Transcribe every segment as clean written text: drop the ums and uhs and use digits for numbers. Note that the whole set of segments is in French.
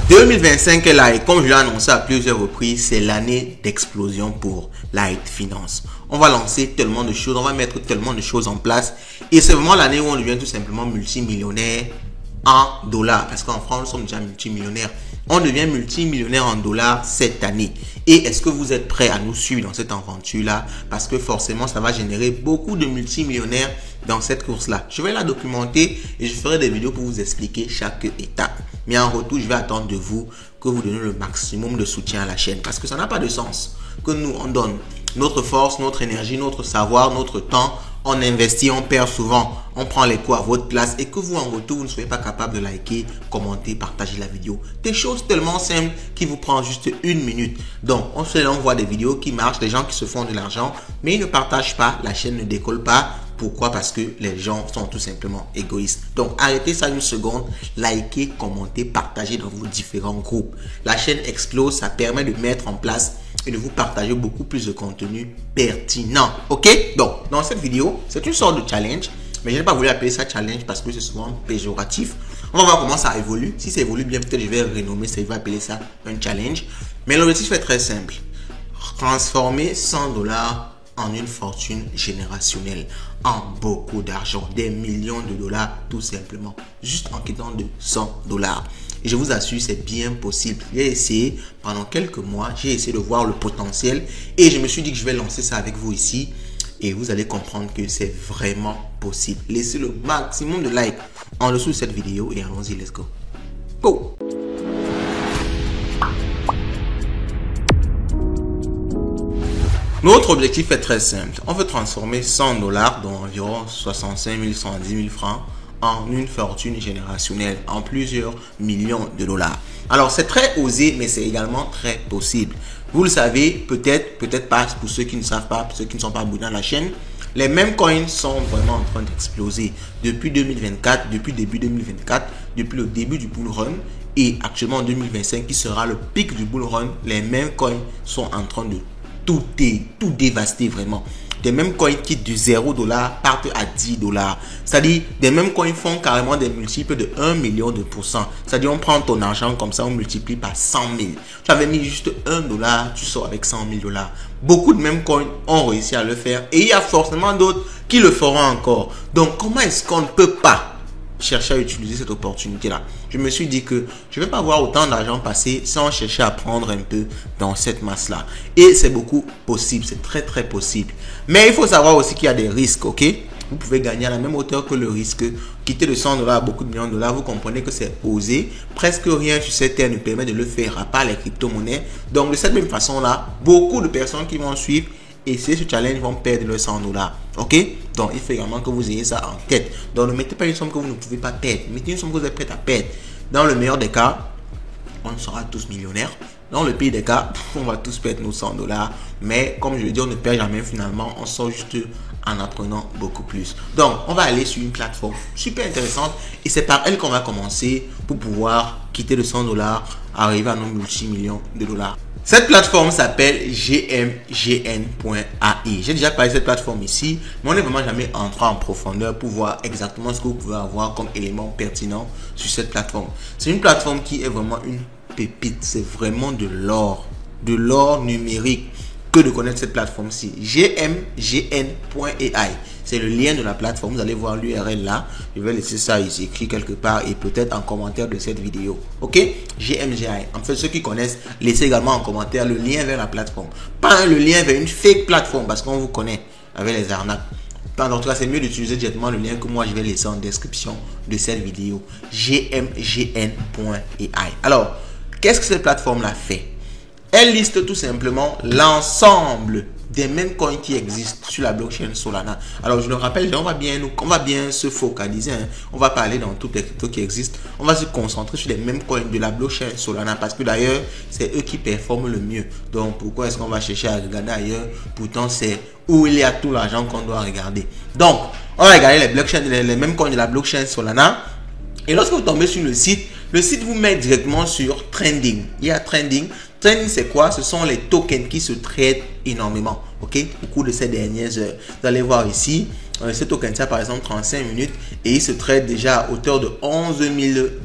2025 est là et comme je l'ai annoncé à plusieurs reprises, c'est l'année d'explosion pour Light Finance. On va lancer tellement de choses, on va mettre tellement de choses en place et c'est vraiment l'année où on devient tout simplement multimillionnaire en dollars. Parce qu'en France, nous sommes déjà multimillionnaires. On devient multimillionnaire en dollars cette année. Et est-ce que vous êtes prêts à nous suivre dans cette aventure-là? Parce que forcément, ça va générer beaucoup de multimillionnaires dans cette course-là. Je vais la documenter et je ferai des vidéos pour vous expliquer chaque étape. Mais en retour, je vais attendre de vous que vous donnez le maximum de soutien à la chaîne. Parce que ça n'a pas de sens que nous, on donne notre force, notre énergie, notre savoir, notre temps. On investit, on perd souvent, on prend les coups à votre place et que vous en retour, vous ne soyez pas capable de liker, commenter, partager la vidéo. Des choses tellement simples qui vous prennent juste une minute. Donc, on voit des vidéos qui marchent, des gens qui se font de l'argent, mais ils ne partagent pas, la chaîne ne décolle pas. Pourquoi? Parce que les gens sont tout simplement égoïstes. Donc, arrêtez ça une seconde, likez, commentez, partagez dans vos différents groupes. La chaîne explose, ça permet de mettre en place et de vous partager beaucoup plus de contenu pertinent. Ok? Donc, dans cette vidéo, c'est une sorte de challenge, mais je n'ai pas voulu appeler ça challenge parce que c'est souvent péjoratif. On va voir comment ça évolue. Si ça évolue bien, peut-être je vais renommer ça, je vais appeler ça un challenge. Mais l'objectif est très simple. Transformer 100 dollars en une fortune générationnelle, en beaucoup d'argent, des millions de dollars tout simplement, juste en quittant de 100 dollars. Et je vous assure, c'est bien possible. J'ai essayé pendant quelques mois, j'ai essayé de voir le potentiel et je me suis dit que je vais lancer ça avec vous ici et vous allez comprendre que c'est vraiment possible. Laissez le maximum de likes en dessous de cette vidéo et allons-y, let's go. Go! Notre objectif est très simple. On veut transformer 100 dollars, dont environ 65 000, 110 000 francs, en une fortune générationnelle, en plusieurs millions de dollars. Alors, c'est très osé, mais c'est également très possible. Vous le savez, peut-être pas pour ceux qui ne savent pas, pour ceux qui ne sont pas abonnés à la chaîne. Les mêmes coins sont vraiment en train d'exploser depuis 2024, depuis début 2024, depuis le début du bull run. Et actuellement en 2025, qui sera le pic du bull run, les mêmes coins sont en train de tout dévasté vraiment. Des mêmes coins qui de 0 $, partent à 10 $. C'est-à-dire, des mêmes coins font carrément des multiples de 1 million de %. C'est-à-dire, on prend ton argent comme ça, on multiplie par 100 000. Tu avais mis juste 1 $, tu sors avec 100 000 $. Beaucoup de mêmes coins ont réussi à le faire et il y a forcément d'autres qui le feront encore. Donc, comment est-ce qu'on ne peut pas chercher à utiliser cette opportunité-là? Je me suis dit que je ne vais pas avoir autant d'argent passer sans chercher à prendre un peu dans cette masse-là. Et c'est beaucoup possible, c'est très très possible. Mais il faut savoir aussi qu'il y a des risques, ok? Vous pouvez gagner à la même hauteur que le risque. Quitter de 100 $ à beaucoup de millions de dollars, vous comprenez que c'est osé. Presque rien sur cette terre ne permet de le faire, à part les crypto-monnaies. Donc de cette même façon-là, beaucoup de personnes qui vont suivre et c'est ce challenge vont perdre leurs 100 $. Ok? Donc, il faut également que vous ayez ça en tête. Donc, ne mettez pas une somme que vous ne pouvez pas perdre. Mettez une somme que vous êtes prêt à perdre. Dans le meilleur des cas, on sera tous millionnaires. Dans le pire des cas, on va tous perdre nos 100 $. Mais, comme je le dis, on ne perd jamais finalement. On sort juste en apprenant beaucoup plus. Donc, on va aller sur une plateforme super intéressante. Et c'est par elle qu'on va commencer pour pouvoir quitter le 100 $, arriver à nos multimillions de dollars. Cette plateforme s'appelle gmgn.ai. J'ai déjà parlé de cette plateforme ici, mais on n'est vraiment jamais entré en profondeur pour voir exactement ce que vous pouvez avoir comme élément pertinent sur cette plateforme. C'est une plateforme qui est vraiment une pépite. C'est vraiment de l'or numérique que de connaître cette plateforme-ci. gmgn.ai. C'est le lien de la plateforme. Vous allez voir l'URL là. Je vais laisser ça ici écrit quelque part et peut-être en commentaire de cette vidéo. Ok? GMGI. En fait, ceux qui connaissent, laissez également en commentaire le lien vers la plateforme. Pas le lien vers une fake plateforme parce qu'on vous connaît avec les arnaques. En tout cas, c'est mieux d'utiliser directement le lien que moi je vais laisser en description de cette vidéo. gmgn.ai. Alors, qu'est-ce que cette plateforme là fait? Elle liste tout simplement l'ensemble des mêmes coins qui existent sur la blockchain Solana. Alors, je le rappelle, on va bien se focaliser. On va parler dans toutes les cryptos qui existent. On va se concentrer sur les mêmes coins de la blockchain Solana parce que d'ailleurs, c'est eux qui performent le mieux. Donc, pourquoi est-ce qu'on va chercher à regarder ailleurs? Pourtant, c'est où il y a tout l'argent qu'on doit regarder. Donc, on va regarder les mêmes coins de la blockchain Solana. Et lorsque vous tombez sur le site vous met directement sur Trending. Il y a Trending. Trending, c'est quoi? Ce sont les tokens qui se traitent énormément, ok, au cours de ces dernières heures. Vous allez voir ici, ce token, ça par exemple 35 minutes et il se trade déjà à hauteur de 11 000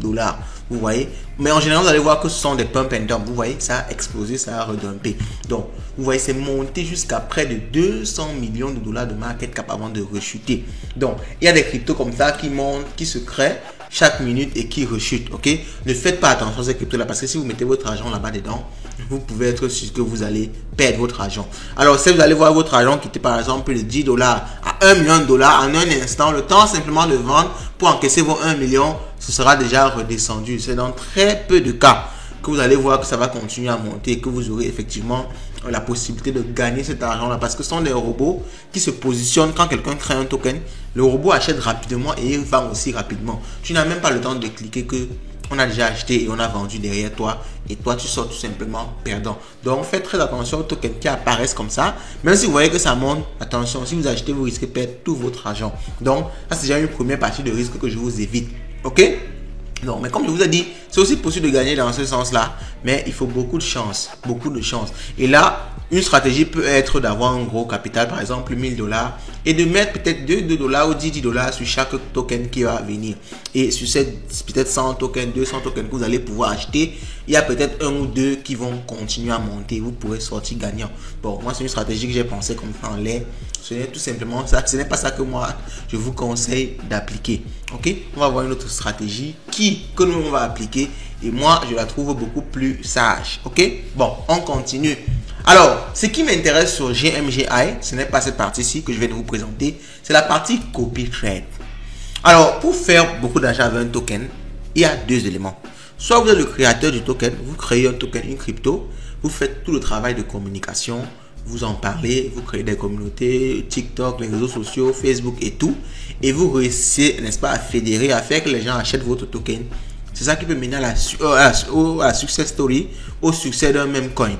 $. Vous voyez, Mais en général, vous allez voir que ce sont des pump and dump. Vous voyez, ça a explosé, ça a redumpé. Donc, vous voyez, c'est monté jusqu'à près de 200 millions de dollars de market cap avant de rechuter. Donc, il y a des cryptos comme ça qui montent, qui se créent chaque minute et qui rechutent. Ok, ne faites pas attention à ces cryptos-là parce que si vous mettez votre argent là-bas dedans, vous pouvez être sûr que vous allez perdre votre argent. Alors, si vous allez voir votre argent qui était par exemple de 10 dollars à 1 million de dollars en un instant, le temps simplement de vendre pour encaisser vos 1 million, ce sera déjà redescendu. C'est dans très peu de cas que vous allez voir que ça va continuer à monter et que vous aurez effectivement la possibilité de gagner cet argent-là. Parce que ce sont des robots qui se positionnent quand quelqu'un crée un token. Le robot achète rapidement et il vend aussi rapidement. Tu n'as même pas le temps de cliquer que on a déjà acheté et on a vendu derrière toi. Et toi, tu sors tout simplement perdant. Donc, faites très attention aux tokens qui apparaissent comme ça. Même si vous voyez que ça monte, attention, si vous achetez, vous risquez de perdre tout votre argent. Donc, ça, c'est déjà une première partie de risque que je vous évite. OK? Non, mais comme je vous ai dit, c'est aussi possible de gagner dans ce sens-là, mais il faut beaucoup de chance, beaucoup de chance. Et là, une stratégie peut être d'avoir un gros capital, par exemple 1000 dollars, et de mettre peut-être 2 dollars ou 10 dollars sur chaque token qui va venir. Et sur ces peut-être 100 tokens, 200 tokens que vous allez pouvoir acheter, il y a peut-être un ou deux qui vont continuer à monter. Vous pourrez sortir gagnant. Bon, moi, c'est une stratégie que j'ai pensé comme ça en l'air. Ce n'est tout simplement ça. Ce n'est pas ça que moi, je vous conseille d'appliquer. Ok? On va voir une autre stratégie que nous, on va appliquer. Et moi, je la trouve beaucoup plus sage. Ok? Bon, on continue. Alors, ce qui m'intéresse sur GMGI, ce n'est pas cette partie-ci que je vais vous présenter. C'est la partie copy trade. Alors, pour faire beaucoup d'argent avec un token, il y a deux éléments. Soit vous êtes le créateur du token, vous créez un token, une crypto, vous faites tout le travail de communication, vous en parlez, vous créez des communautés, TikTok, les réseaux sociaux, Facebook et tout, et vous réussissez, n'est-ce pas, à fédérer, à faire que les gens achètent votre token. C'est ça qui peut mener à la success story, au succès d'un même coin,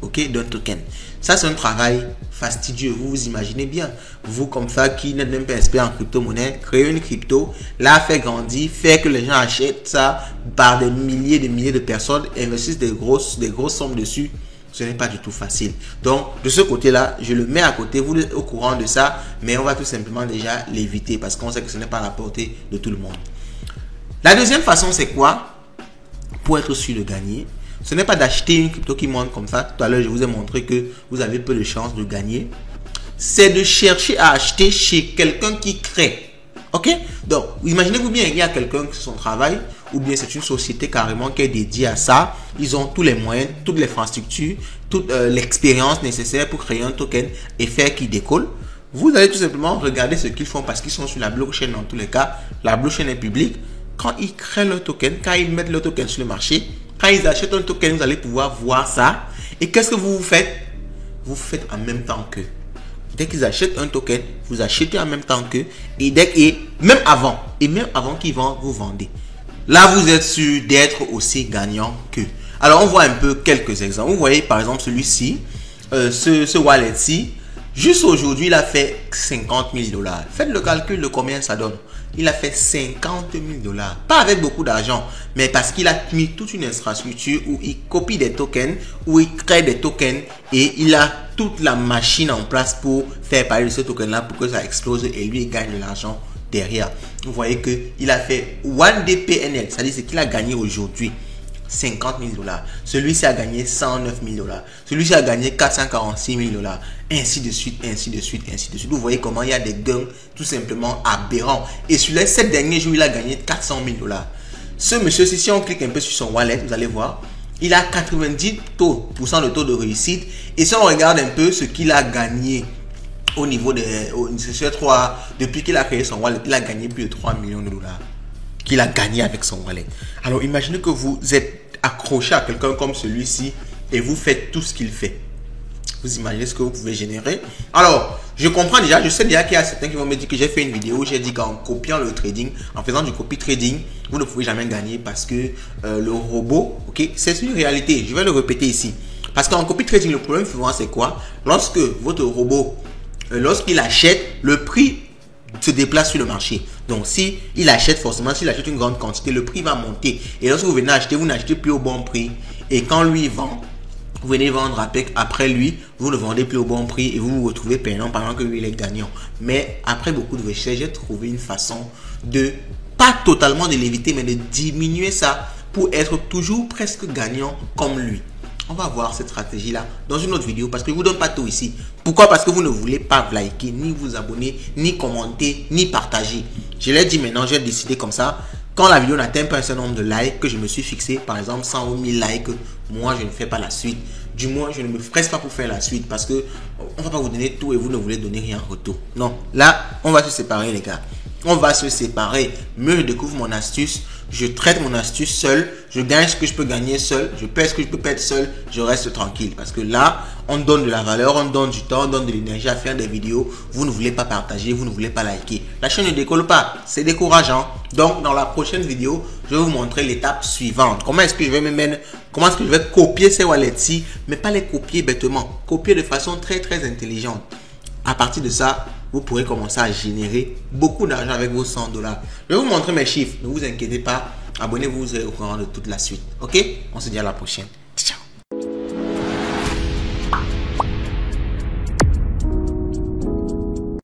ok, d'un token. Ça, c'est un travail fastidieux. Vous vous imaginez bien. Vous, comme ça, qui n'êtes même pas expert en crypto-monnaie, créer une crypto, la faire grandir, faire que les gens achètent ça par des milliers de personnes, investissent des grosses sommes dessus. Ce n'est pas du tout facile. Donc, de ce côté-là, je le mets à côté. Vous êtes au courant de ça, mais on va tout simplement déjà l'éviter parce qu'on sait que ce n'est pas à la portée de tout le monde. La deuxième façon, c'est quoi? Pour être sûr de gagner, ce n'est pas d'acheter une crypto qui monte comme ça. Tout à l'heure, je vous ai montré que vous avez peu de chances de gagner. C'est de chercher à acheter chez quelqu'un qui crée. Ok? Donc, imaginez-vous bien, il y a quelqu'un qui fait son travail, ou bien c'est une société carrément qui est dédiée à ça. Ils ont tous les moyens, toute l'infrastructure, toute l'expérience nécessaire pour créer un token et faire qu'il décolle. Vous allez tout simplement regarder ce qu'ils font parce qu'ils sont sur la blockchain dans tous les cas. La blockchain est publique. Quand ils créent leur token, quand ils mettent leur token sur le marché, quand ils achètent un token, vous allez pouvoir voir ça. Et qu'est-ce que vous faites? Vous faites en même temps qu'eux. Dès qu'ils achètent un token, vous achetez en même temps qu'eux. Et même avant qu'ils vendent, vous vendez. Là, vous êtes sûr d'être aussi gagnant qu'eux. Alors, on voit un peu quelques exemples. Vous voyez, par exemple, celui-ci, ce wallet-ci, juste aujourd'hui, il a fait 50 000 dollars. Faites le calcul de combien ça donne. Il a fait 50 000 dollars. Pas avec beaucoup d'argent, mais parce qu'il a mis toute une infrastructure où il copie des tokens, où il crée des tokens et il a toute la machine en place pour faire parler de ce token-là pour que ça explose et lui il gagne de l'argent derrière. Vous voyez qu'il a fait 1DPNL, c'est-à-dire ce qu'il a gagné aujourd'hui. 50 000 dollars. Celui-ci a gagné 109 000 dollars. Celui-ci a gagné 446 000 dollars. Ainsi de suite, ainsi de suite, ainsi de suite. Vous voyez comment il y a des gains tout simplement aberrants. Et sur les 7 derniers jours, il a gagné 400 000 dollars. Ce monsieur, si on clique un peu sur son wallet, vous allez voir, il a 90% de taux de réussite. Et si on regarde un peu ce qu'il a gagné au niveau depuis qu'il a créé son wallet, il a gagné plus de 3 millions de dollars. Qu'il a gagné avec son wallet. Alors imaginez que vous êtes accroché à quelqu'un comme celui-ci et vous faites tout ce qu'il fait. Vous imaginez ce que vous pouvez générer. Alors, je comprends déjà, je sais déjà qu'il y a certains qui vont me dire que j'ai fait une vidéo où j'ai dit qu'en copiant le trading, en faisant du copy trading, vous ne pouvez jamais gagner parce que le robot, ok, c'est une réalité. Je vais le répéter ici. Parce qu'en copy trading, le problème souvent c'est quoi? Lorsque votre robot, lorsqu'il achète, le prix se déplace sur le marché. Donc, si il achète forcément, s'il achète une grande quantité, le prix va monter. Et lorsque vous venez acheter, vous n'achetez plus au bon prix. Et quand lui vend, vous venez vendre après lui, vous ne vendez plus au bon prix et vous vous retrouvez perdant pendant que lui il est gagnant. Mais après beaucoup de recherches, j'ai trouvé une façon de, pas totalement de l'éviter, mais de diminuer ça pour être toujours presque gagnant comme lui. On va voir cette stratégie-là dans une autre vidéo parce que je ne vous donne pas tout ici. Pourquoi? Parce que vous ne voulez pas liker, ni vous abonner, ni commenter, ni partager. Je l'ai dit maintenant, j'ai décidé comme ça. Quand la vidéo n'atteint pas un certain nombre de likes que je me suis fixé, par exemple 100 ou 1000 likes, moi je ne fais pas la suite. Du moins, je ne me presse pas pour faire la suite parce que on va pas vous donner tout et vous ne voulez donner rien en retour. Non, là, on va se séparer les gars. On va se séparer. Mieux je découvre mon astuce, je traite mon astuce seul, je gagne ce que je peux gagner seul, je perds ce que je peux perdre seul, je reste tranquille. Parce que là, on donne de la valeur, on donne du temps, on donne de l'énergie à faire des vidéos. Vous ne voulez pas partager, vous ne voulez pas liker. La chaîne ne décolle pas, c'est décourageant. Donc, dans la prochaine vidéo, je vais vous montrer l'étape suivante. Comment est-ce que je vais me mettre, comment est-ce que je vais copier ces wallets-ci, mais pas les copier bêtement, copier de façon très très intelligente. À partir de ça, vous pourrez commencer à générer beaucoup d'argent avec vos 100 $. Je vais vous montrer mes chiffres. Ne vous inquiétez pas. Abonnez-vous, vous serez au courant de toute la suite. Ok? On se dit à la prochaine.